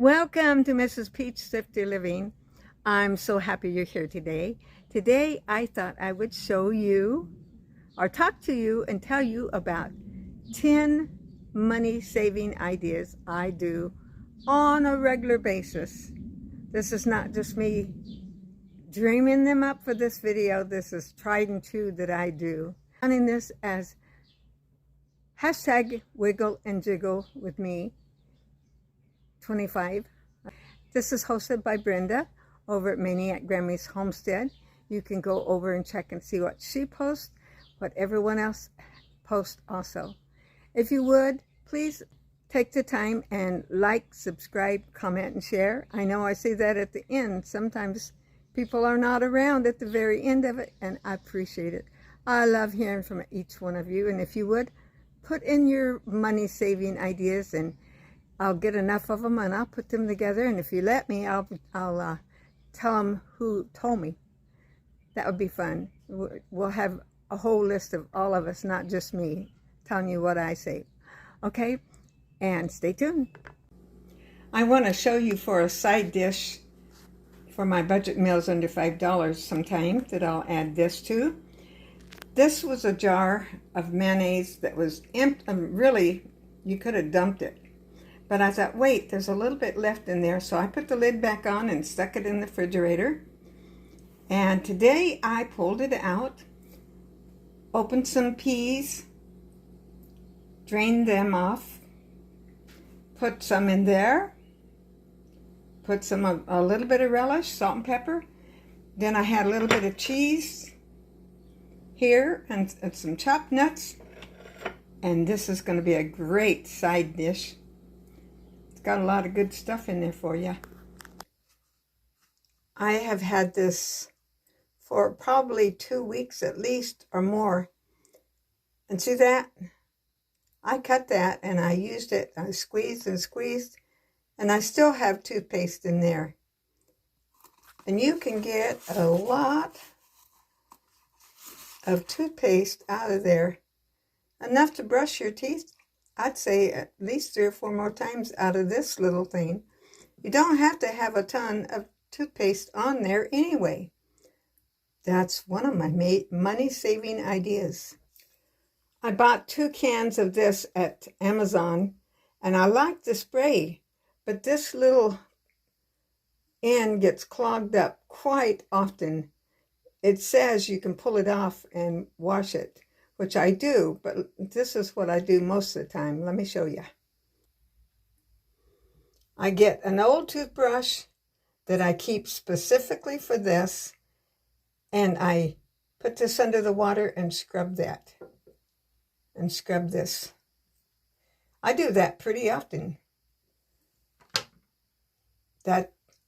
Welcome to Mrs. Peach Thrifty Living. I'm so happy you're here today. Today I thought I would show you or talk to you and tell you about 10 money saving ideas I do on a regular basis. This is not just me dreaming them up for this video. This is tried and true that I do. Running this as hashtag Wiggle and Jiggle with me 25. This is hosted by Brenda over at Maniac Grammy's Homestead. You can go over and check and see what she posts, what everyone else posts also. If you would, please take the time and like, subscribe, comment, and share. I know I say that at the end. Sometimes people are not around at the very end of it, and I appreciate it. I love hearing from each one of you, and if you would, put in your money-saving ideas, and I'll get enough of them and I'll put them together, and if you let me, I'll tell them who told me. That would be fun. We'll have a whole list of all of us, not just me, telling you what I say. Okay? And stay tuned. I want to show you for a side dish for my budget meals under $5 sometime that I'll add this to. This was a jar of mayonnaise that was empty. Really, you could have dumped it. But I thought, wait, there's a little bit left in there. So I put the lid back on and stuck it in the refrigerator. And today I pulled it out, opened some peas, drained them off, put some in there, put some a little bit of relish, salt and pepper. Then I had a little bit of cheese here and some chopped nuts. And this is going to be a great side dish. Got a lot of good stuff in there for you. I have had this for probably 2 weeks at least or more. And see that? I cut that and I used it. I squeezed and squeezed, and I still have toothpaste in there. And you can get a lot of toothpaste out of there. Enough to brush your teeth. I'd say at least 3 or 4 more times out of this little thing. You don't have to have a ton of toothpaste on there anyway. That's one of my money-saving ideas. I bought 2 cans of this at Amazon, and I like the spray, but this little end gets clogged up quite often. It says you can pull it off and wash it, which I do, but this is what I do most of the time. Let me show you. I get an old toothbrush that I keep specifically for this, and I put this under the water and scrub that, and scrub this. I do that pretty often.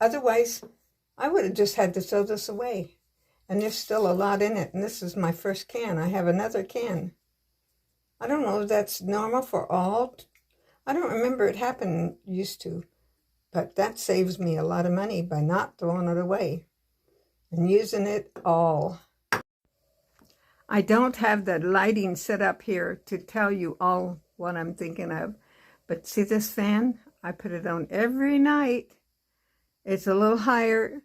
Otherwise, I would have just had to throw this away. And there's still a lot in it. And this is my first can. I have another can. I don't know if that's normal for all. I don't remember it happening, used to. But that saves me a lot of money by not throwing it away and using it all. I don't have the lighting set up here to tell you all what I'm thinking of. But see this fan? I put it on every night. It's a little higher.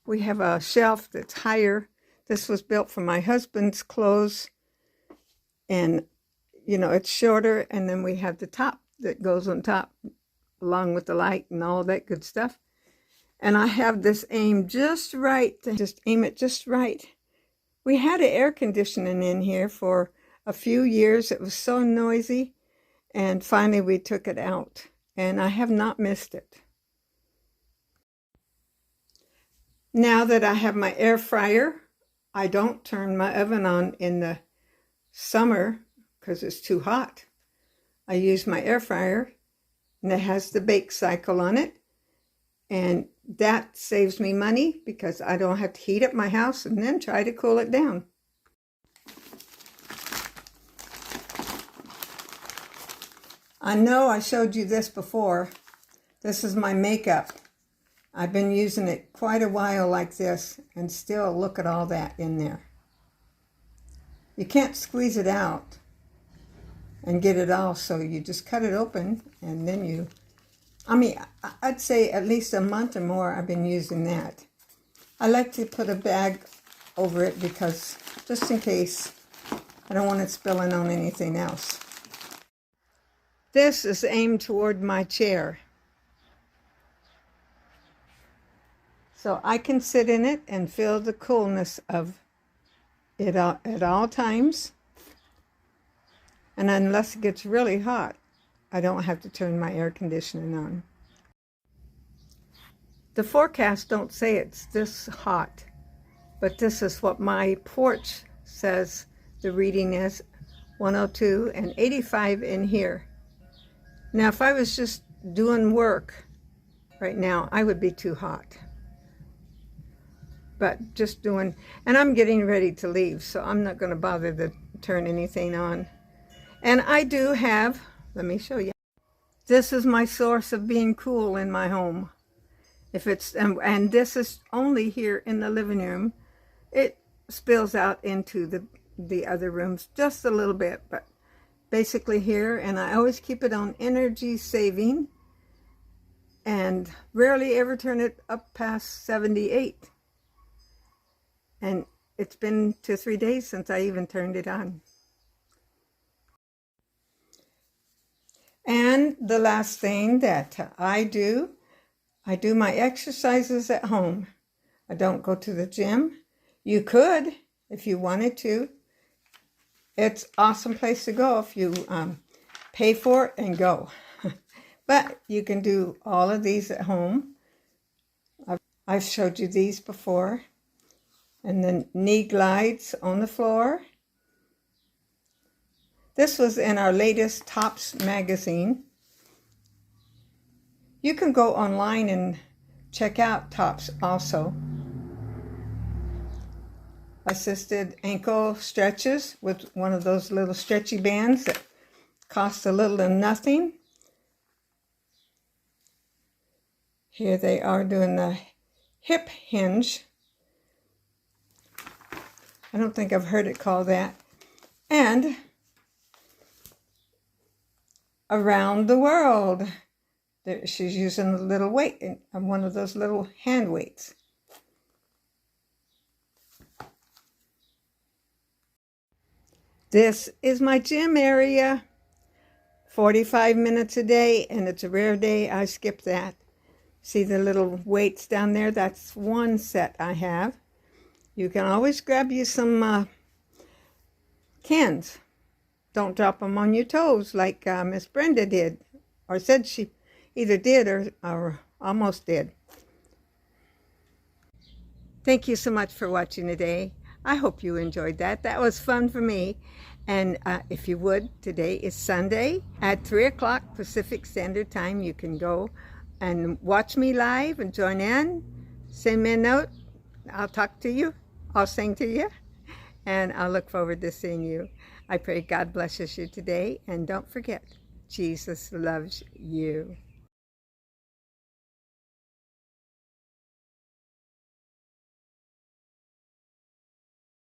We have a shelf that's higher. This was built for my husband's clothes. And, you know, it's shorter. And then we have the top that goes on top along with the light and all that good stuff. And I have this aimed just right. Just aim it just right. We had an air conditioning in here for a few years. It was so noisy. And finally we took it out. And I have not missed it. Now that I have my air fryer, I don't turn my oven on in the summer because it's too hot. I use my air fryer, and it has the bake cycle on it. And that saves me money because I don't have to heat up my house and then try to cool it down. I know I showed you this before. This is my makeup. I've been using it quite a while like this, and still look at all that in there. You can't squeeze it out and get it all, so you just cut it open, and then you I mean, I'd say at least a month or more I've been using that. I like to put a bag over it because just in case, I don't want it spilling on anything else. This is aimed toward my chair, so I can sit in it and feel the coolness of it at all times. And unless it gets really hot, I don't have to turn my air conditioning on. The forecast don't say it's this hot, but this is what my porch says the reading is, 102 and 85 in here. Now, if I was just doing work right now, I would be too hot. But just doing, and I'm getting ready to leave, so I'm not going to bother to turn anything on. And I do have, let me show you. This is my source of being cool in my home. If it's, and this is only here in the living room. It spills out into the other rooms just a little bit, but basically here. And I always keep it on energy saving and rarely ever turn it up past 78. And it's been 2 or 3 days since I even turned it on. And the last thing that I do my exercises at home. I don't go to the gym. You could if you wanted to. It's an awesome place to go if you pay for it and go. But you can do all of these at home. I've showed you these before. And then knee glides on the floor. This was in our latest Tops magazine. You can go online and check out Tops also. Assisted ankle stretches with one of those little stretchy bands that cost a little to nothing. Here they are doing the hip hinge. I don't think I've heard it called that. And around the world. She's using a little weight, one of those little hand weights. This is my gym area. 45 minutes a day, and it's a rare day I skip that. See the little weights down there? That's one set I have. You can always grab you some cans. Don't drop them on your toes like Miss Brenda did, or said she either did or almost did. Thank you so much for watching today. I hope you enjoyed that. That was fun for me. And if you would, today is Sunday at 3 o'clock Pacific Standard Time. You can go and watch me live and join in. Send me a note. I'll talk to you. I'll sing to you. And I'll look forward to seeing you. I pray God blesses you today. And don't forget, Jesus loves you.